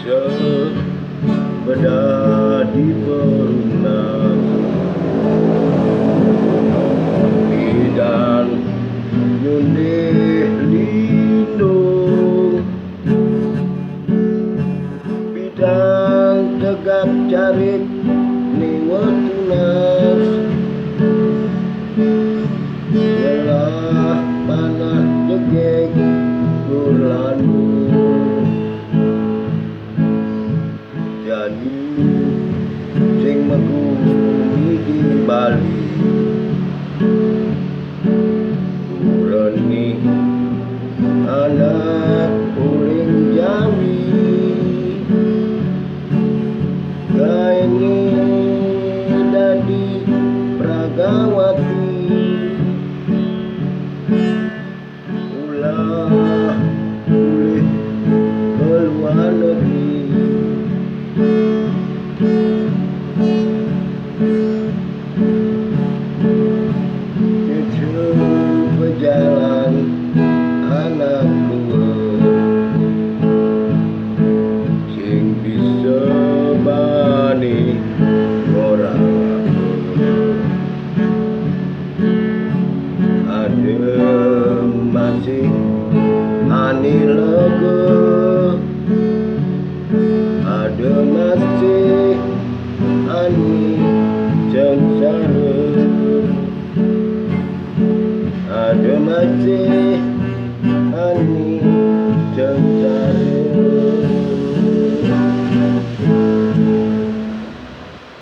sebeda di perumna bidang nyundih lindung bidang tegak carik niwetunas nyelah panah jegek gurlanu jadi sing megumi di Bali ureni anak uling Jawi gaenge dadi pragawati ulah